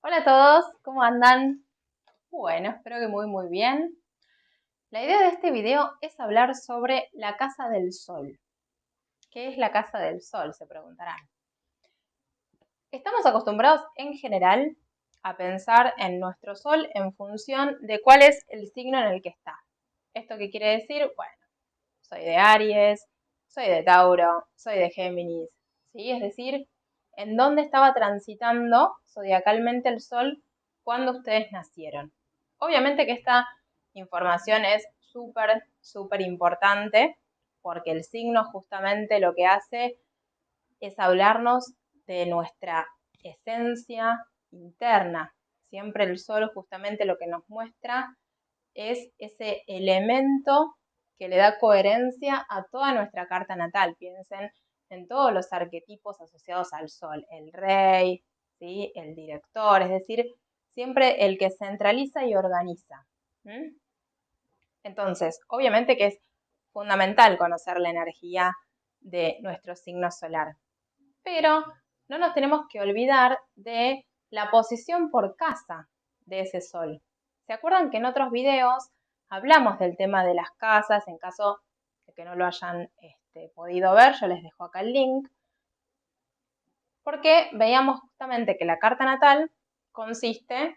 Hola a todos, ¿cómo andan? Bueno, espero que muy bien. La idea de este video es hablar sobre la Casa del Sol. ¿Qué es la Casa del Sol? Se preguntarán. Estamos acostumbrados en general a pensar en nuestro Sol en función de cuál es el signo en el que está. ¿Esto qué quiere decir? Bueno, soy de Aries, soy de Tauro, soy de Géminis, ¿sí? Es decir, en dónde estaba transitando zodiacalmente el Sol cuando ustedes nacieron. Obviamente que esta información es súper importante porque el signo justamente lo que hace es hablarnos de nuestra esencia interna. Siempre el Sol justamente lo que nos muestra es ese elemento que le da coherencia a toda nuestra carta natal. Piensen en todos los arquetipos asociados al Sol, el rey, ¿sí? El director, es decir, siempre el que centraliza y organiza. Entonces, obviamente que es fundamental conocer la energía de nuestro signo solar, pero no nos tenemos que olvidar de la posición por casa de ese Sol. ¿Se acuerdan que en otros videos hablamos del tema de las casas? En caso de que no lo hayan podido ver, yo les dejo acá el link, porque veíamos justamente que la carta natal consiste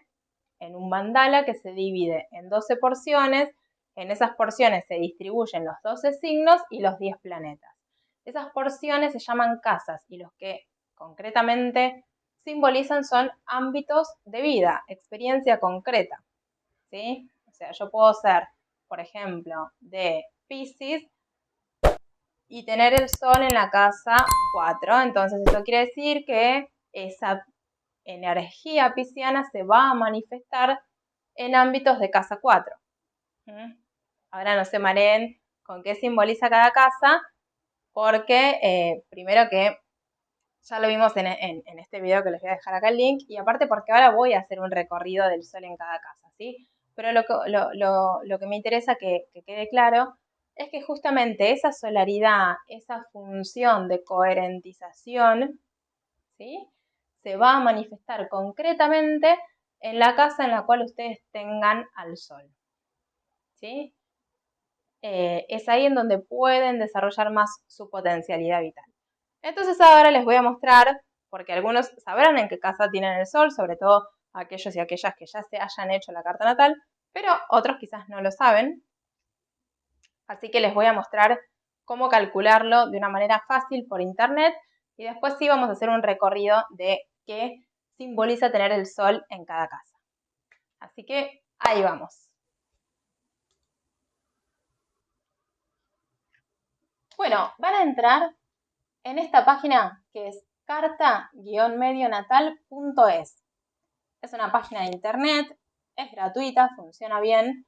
en un mandala que se divide en 12 porciones. En esas porciones se distribuyen los 12 signos y los 10 planetas. Esas porciones se llaman casas y los que concretamente simbolizan son ámbitos de vida, experiencia concreta, ¿sí? O sea, yo puedo ser, por ejemplo, de Piscis y tener el Sol en la casa 4. Entonces, eso quiere decir que esa energía pisciana se va a manifestar en ámbitos de casa 4. Ahora no se mareen con qué simboliza cada casa, porque primero que ya lo vimos en este video que les voy a dejar acá el link, y aparte porque ahora voy a hacer un recorrido del Sol en cada casa, ¿sí? Pero lo que me interesa que quede claro es que justamente esa solaridad, esa función de coherentización, ¿sí? Se va a manifestar concretamente en la casa en la cual ustedes tengan al Sol, ¿sí? Es ahí en donde pueden desarrollar más su potencialidad vital. Entonces ahora les voy a mostrar, porque algunos sabrán en qué casa tienen el Sol, sobre todo aquellos y aquellas que ya se hayan hecho la carta natal, pero otros quizás no lo saben. Así que les voy a mostrar cómo calcularlo de una manera fácil por internet y después sí vamos a hacer un recorrido de qué simboliza tener el Sol en cada casa. Así que ahí vamos. Bueno, van a entrar en esta página que es carta-medionatal.es. Es una página de internet, es gratuita, funciona bien.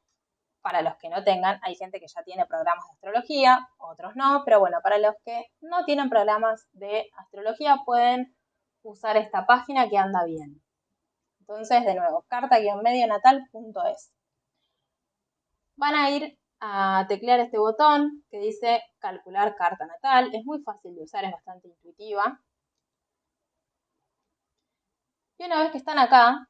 Para los que no tengan, hay gente que ya tiene programas de astrología, otros no, pero bueno, para los que no tienen programas de astrología pueden usar esta página que anda bien. Entonces, de nuevo, carta-medionatal.es. Van a ir a teclear este botón que dice calcular carta natal. Es muy fácil de usar, es bastante intuitiva. Y una vez que están acá,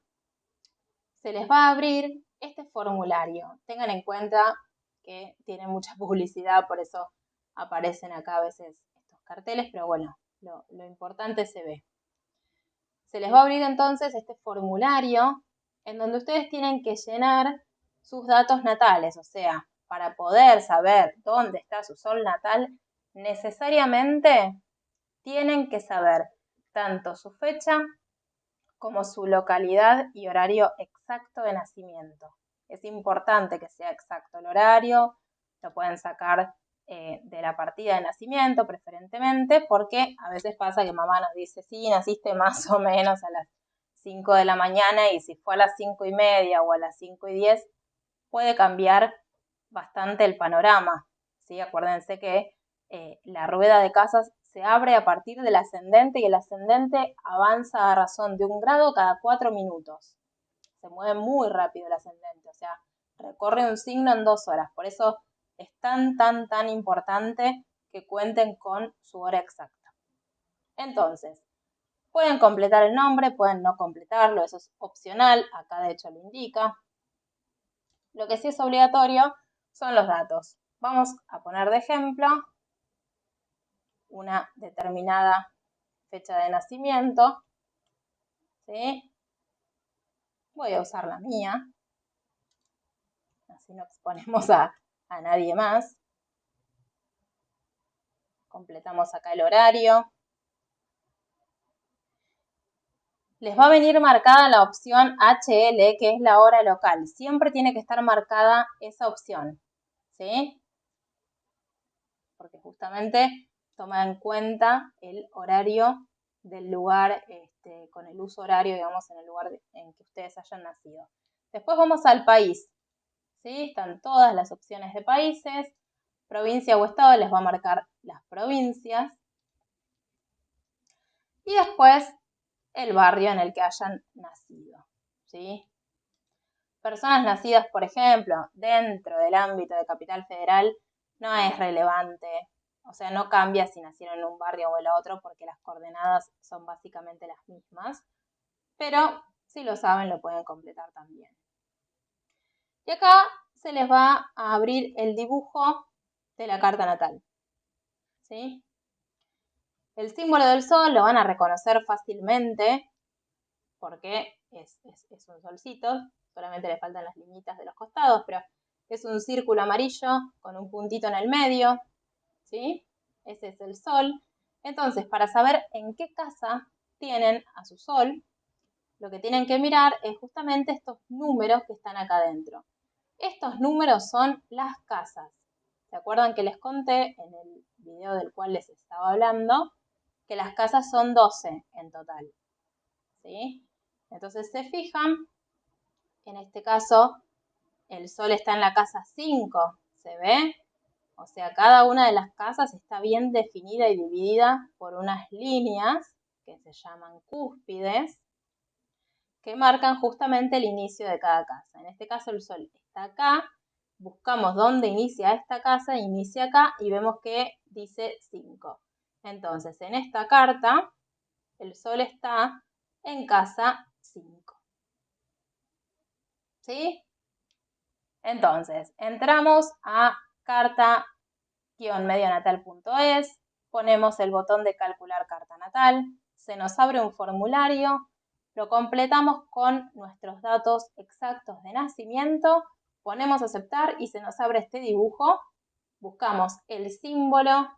se les va a abrir este formulario. Tengan en cuenta que tiene mucha publicidad, por eso aparecen acá a veces estos carteles, pero bueno, lo importante se ve. Se les va a abrir entonces este formulario en donde ustedes tienen que llenar sus datos natales, o sea, para poder saber dónde está su Sol natal, necesariamente tienen que saber tanto su fecha como su localidad y horario exacto de nacimiento. Es importante que sea exacto el horario, lo pueden sacar de la partida de nacimiento preferentemente, porque a veces pasa que mamá nos dice, sí, naciste más o menos a las 5 de la mañana y si fue a las 5:30 o a las 5:10, puede cambiar bastante el panorama, ¿sí? Acuérdense que la rueda de casas se abre a partir del ascendente y el ascendente avanza a razón de 1 grado cada 4 minutos. Se mueve muy rápido el ascendente, o sea, recorre un signo en 2 horas. Por eso es tan importante que cuenten con su hora exacta. Entonces, Pueden completar el nombre, pueden no completarlo, eso es opcional, acá de hecho lo indica. Lo que sí es obligatorio son los datos. Vamos a poner de ejemplo una determinada fecha de nacimiento, ¿sí? Voy a usar la mía, así no exponemos a nadie más. Completamos acá el horario. Les va a venir marcada la opción HL, que es la hora local. Siempre tiene que estar marcada esa opción, ¿sí? Porque justamente toma en cuenta el horario del lugar, con el uso horario, digamos, en el lugar en que ustedes hayan nacido. Después vamos al país, ¿sí? Están todas las opciones de países. Provincia o estado les va a marcar las provincias. Y después el barrio en el que hayan nacido, ¿sí? Personas nacidas, por ejemplo, dentro del ámbito de Capital Federal, no es relevante. O sea, no cambia si nacieron en un barrio o en el otro porque las coordenadas son básicamente las mismas. Pero si lo saben, lo pueden completar también. Y acá se les va a abrir el dibujo de la carta natal, ¿sí? El símbolo del sol lo van a reconocer fácilmente porque es un solcito, solamente le faltan las linitas de los costados, pero es un círculo amarillo con un puntito en el medio, ¿sí? Ese es el sol. Entonces, para saber en qué casa tienen a su sol, lo que tienen que mirar es justamente estos números que están acá adentro. Estos números son las casas. ¿Se acuerdan que les conté en el video del cual les estaba hablando? Que las casas son 12 en total, ¿sí? Entonces se fijan, en este caso el sol está en la casa 5, ¿se ve? O sea, cada una de las casas está bien definida y dividida por unas líneas que se llaman cúspides, que marcan justamente el inicio de cada casa. En este caso el sol está acá, buscamos dónde inicia esta casa, inicia acá y vemos que dice 5. Entonces, en esta carta, el sol está en casa 5. ¿Sí? Entonces, entramos a carta-medionatal.es, ponemos el botón de calcular carta natal, se nos abre un formulario, lo completamos con nuestros datos exactos de nacimiento, ponemos aceptar y se nos abre este dibujo. Buscamos el símbolo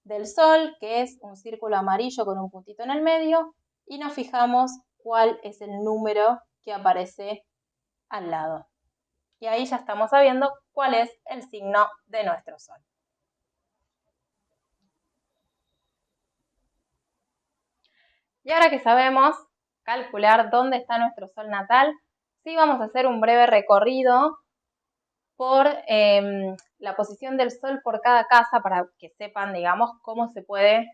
del sol, que es un círculo amarillo con un puntito en el medio, y nos fijamos cuál es el número que aparece al lado. Y ahí ya estamos sabiendo cuál es el signo de nuestro sol. Y ahora que sabemos calcular dónde está nuestro sol natal, sí vamos a hacer un breve recorrido por la posición del sol por cada casa para que sepan, digamos, cómo se puede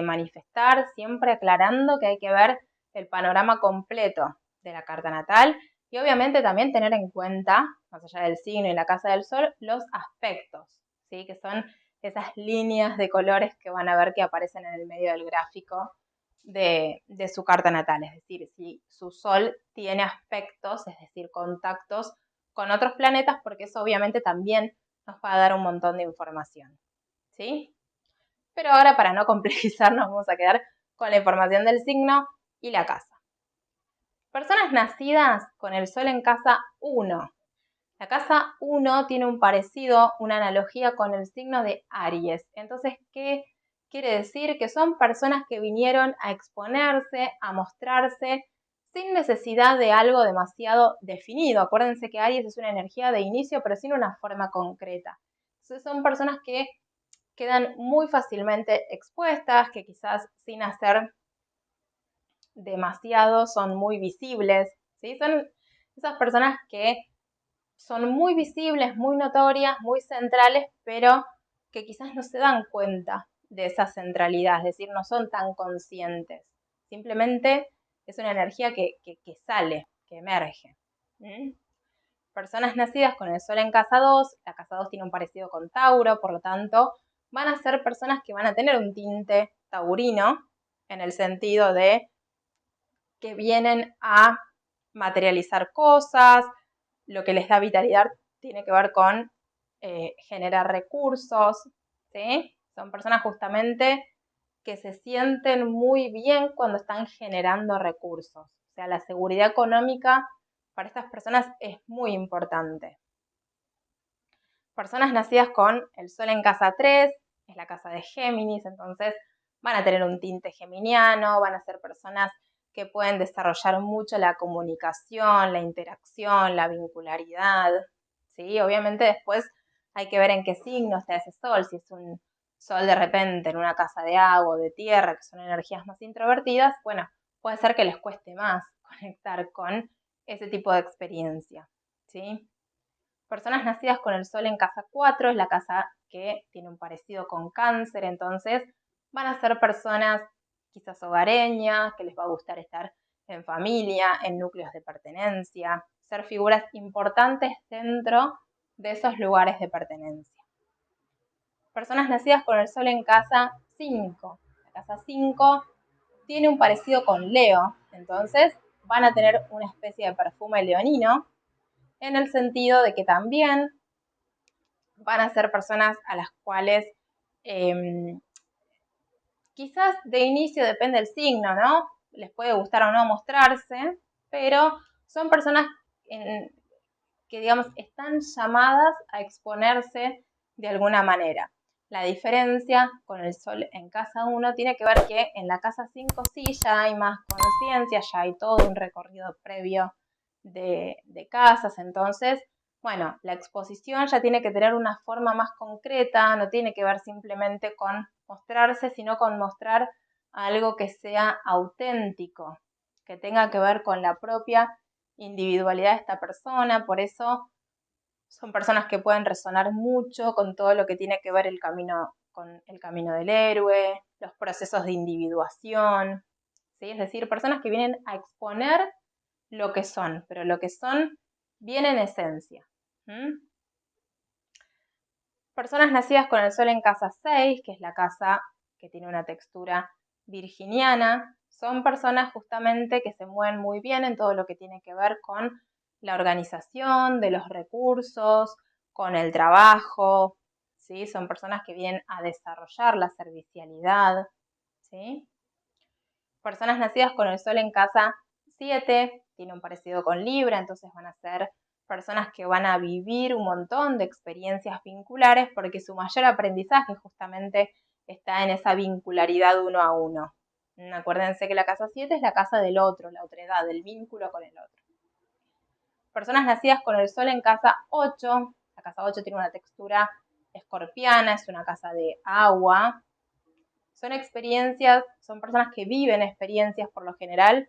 manifestar, siempre aclarando que hay que ver el panorama completo de la carta natal y obviamente también tener en cuenta, más allá del signo y la casa del sol, los aspectos, ¿sí? Que son esas líneas de colores que van a ver que aparecen en el medio del gráfico de su carta natal, es decir, si su sol tiene aspectos, es decir, contactos con otros planetas, porque eso obviamente también nos va a dar un montón de información, ¿sí? Pero ahora, para no complejizarnos, vamos a quedar con la información del signo y la casa. Personas nacidas con el sol en casa 1. La casa 1 tiene un parecido, una analogía con el signo de Aries. Entonces, ¿qué quiere decir? Que son personas que vinieron a exponerse, a mostrarse, sin necesidad de algo demasiado definido. Acuérdense que Aries es una energía de inicio, pero sin una forma concreta. Entonces, son personas que quedan muy fácilmente expuestas, que quizás sin hacer demasiado son muy visibles, ¿sí? Son esas personas que son muy visibles, muy notorias, muy centrales, pero que quizás no se dan cuenta de esa centralidad, es decir, no son tan conscientes. Simplemente es una energía que sale, que emerge. Personas nacidas con el sol en casa 2, la casa 2 tiene un parecido con Tauro, por lo tanto, van a ser personas que van a tener un tinte taurino, en el sentido de que vienen a materializar cosas, lo que les da vitalidad tiene que ver con generar recursos, ¿sí? Son personas justamente que se sienten muy bien cuando están generando recursos. O sea, la seguridad económica para estas personas es muy importante. Personas nacidas con el Sol en casa 3, es la casa de Géminis, entonces van a tener un tinte geminiano, van a ser personas que pueden desarrollar mucho la comunicación, la interacción, la vincularidad, ¿sí? Obviamente después hay que ver en qué signo está ese Sol, si es un Sol de repente en una casa de agua o de tierra, que son energías más introvertidas, bueno, puede ser que les cueste más conectar con ese tipo de experiencia, ¿sí? Personas nacidas con el Sol en casa 4, es la casa que tiene un parecido con Cáncer, entonces van a ser personas quizás hogareñas, que les va a gustar estar en familia, en núcleos de pertenencia, ser figuras importantes dentro de esos lugares de pertenencia. Personas nacidas con el Sol en casa 5. La casa 5 tiene un parecido con Leo, entonces van a tener una especie de perfume leonino, en el sentido de que también van a ser personas a las cuales quizás de inicio depende del signo, ¿no? Les puede gustar o no mostrarse, pero son personas que, digamos, están llamadas a exponerse de alguna manera. La diferencia con el Sol en casa 1 tiene que ver que en la casa 5 sí ya hay más conciencia, ya hay todo un recorrido previo de casas, entonces, bueno, la exposición ya tiene que tener una forma más concreta, no tiene que ver simplemente con mostrarse, sino con mostrar algo que sea auténtico, que tenga que ver con la propia individualidad de esta persona, por eso son personas que pueden resonar mucho con todo lo que tiene que ver con el camino del héroe, los procesos de individuación, ¿sí? Es decir, personas que vienen a exponer lo que son, pero lo que son bien en esencia. Personas nacidas con el Sol en casa 6, que es la casa que tiene una textura virginiana, son personas justamente que se mueven muy bien en todo lo que tiene que ver con la organización de los recursos, con el trabajo, ¿sí? Son personas que vienen a desarrollar la servicialidad, ¿sí? Personas nacidas con el Sol en casa 7, tiene un parecido con Libra, entonces van a ser personas que van a vivir un montón de experiencias vinculares porque su mayor aprendizaje justamente está en esa vincularidad uno a uno. Acuérdense que la casa 7 es la casa del otro, la otredad, del vínculo con el otro. Personas nacidas con el Sol en casa 8, la casa 8 tiene una textura escorpiana, es una casa de agua. Son experiencias, son personas que viven experiencias por lo general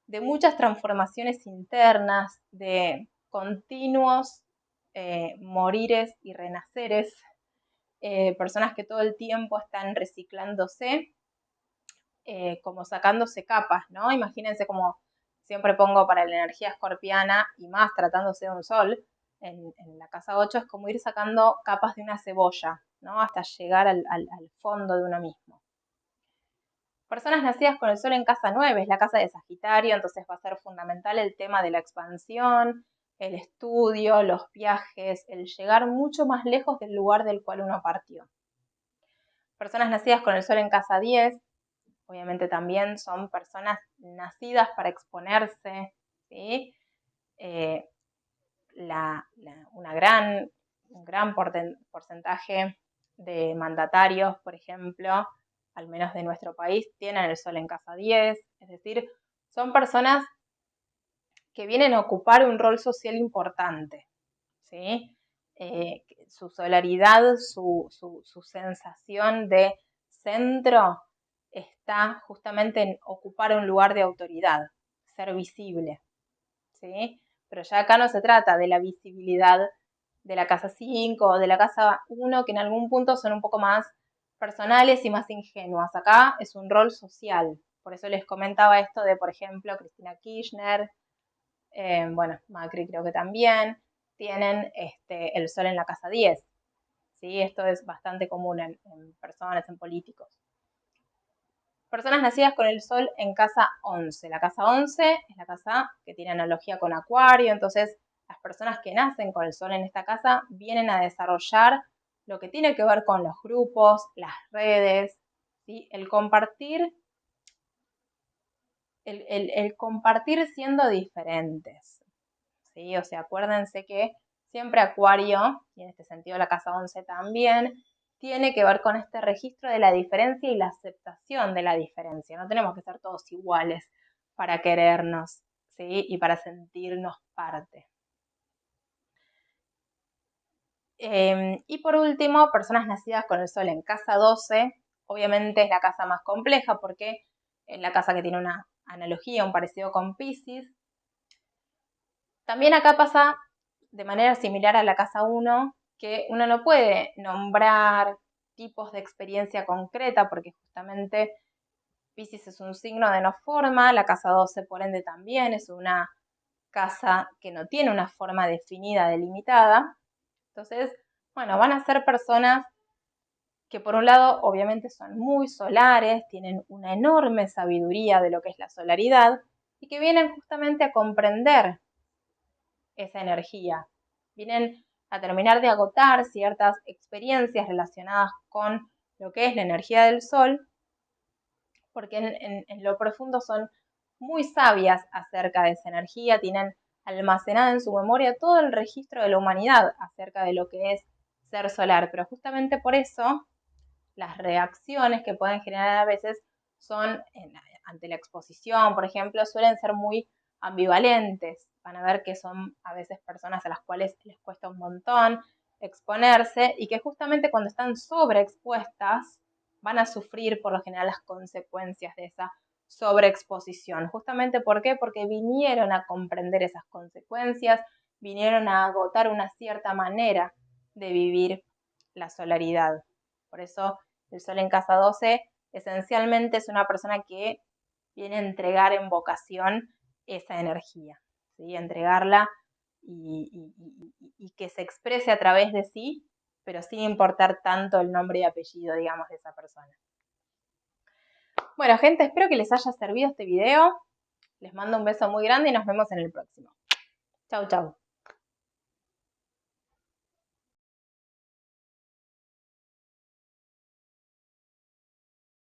de muchas transformaciones internas, de continuos morires y renaceres, personas que todo el tiempo están reciclándose, como sacándose capas, ¿no? Imagínense como siempre pongo para la energía escorpiana y más tratándose de un sol, en la casa 8 es como ir sacando capas de una cebolla, ¿no? Hasta llegar al fondo de uno mismo. Personas nacidas con el Sol en casa 9, es la casa de Sagitario, entonces va a ser fundamental el tema de la expansión, el estudio, los viajes, el llegar mucho más lejos del lugar del cual uno partió. Personas nacidas con el Sol en casa 10, obviamente también son personas nacidas para exponerse, ¿sí? Un gran porcentaje de mandatarios, por ejemplo, al menos de nuestro país, tienen el Sol en casa 10, es decir, son personas que vienen a ocupar un rol social importante, ¿sí? Su solaridad, su sensación de centro está justamente en ocupar un lugar de autoridad, ser visible, ¿sí? Pero ya acá no se trata de la visibilidad de la casa 5 o de la casa 1, que en algún punto son un poco más personales y más ingenuas. Acá es un rol social. Por eso les comentaba esto de, por ejemplo, Cristina Kirchner, bueno, Macri creo que también, tienen el Sol en la casa 10. ¿Sí? Esto es bastante común en personas, en políticos. Personas nacidas con el Sol en casa 11. La casa 11 es la casa que tiene analogía con Acuario, entonces las personas que nacen con el Sol en esta casa vienen a desarrollar lo que tiene que ver con los grupos, las redes, ¿sí? El compartir siendo diferentes, ¿sí? O sea, acuérdense que siempre Acuario, y en este sentido la casa 11 también, tiene que ver con este registro de la diferencia y la aceptación de la diferencia. No tenemos que ser todos iguales para querernos, ¿sí? Y para sentirnos parte. Y por último, personas nacidas con el Sol en casa 12, obviamente es la casa más compleja porque es la casa que tiene una analogía, un parecido con Piscis. También acá pasa de manera similar a la casa 1, que uno no puede nombrar tipos de experiencia concreta porque justamente Piscis es un signo de no forma, la casa 12 por ende también es una casa que no tiene una forma definida, delimitada. Entonces, bueno, van a ser personas que por un lado obviamente son muy solares, tienen una enorme sabiduría de lo que es la solaridad y que vienen justamente a comprender esa energía. Vienen a terminar de agotar ciertas experiencias relacionadas con lo que es la energía del Sol, porque en lo profundo son muy sabias acerca de esa energía, tienen almacenada en su memoria todo el registro de la humanidad acerca de lo que es ser solar, pero justamente por eso las reacciones que pueden generar a veces son, ante la exposición, por ejemplo, suelen ser muy ambivalentes. Van a ver que son a veces personas a las cuales les cuesta un montón exponerse y que justamente cuando están sobreexpuestas van a sufrir por lo general las consecuencias de esa sobreexposición. Justamente ¿por qué? Porque vinieron a comprender esas consecuencias, vinieron a agotar una cierta manera de vivir la solaridad. Por eso el Sol en casa 12 esencialmente es una persona que viene a entregar en vocación esa energía, ¿sí? Entregarla y que se exprese a través de sí, pero sin importar tanto el nombre y apellido, digamos, de esa persona. Bueno, gente, espero que les haya servido este video. Les mando un beso muy grande y nos vemos en el próximo. Chau, chau.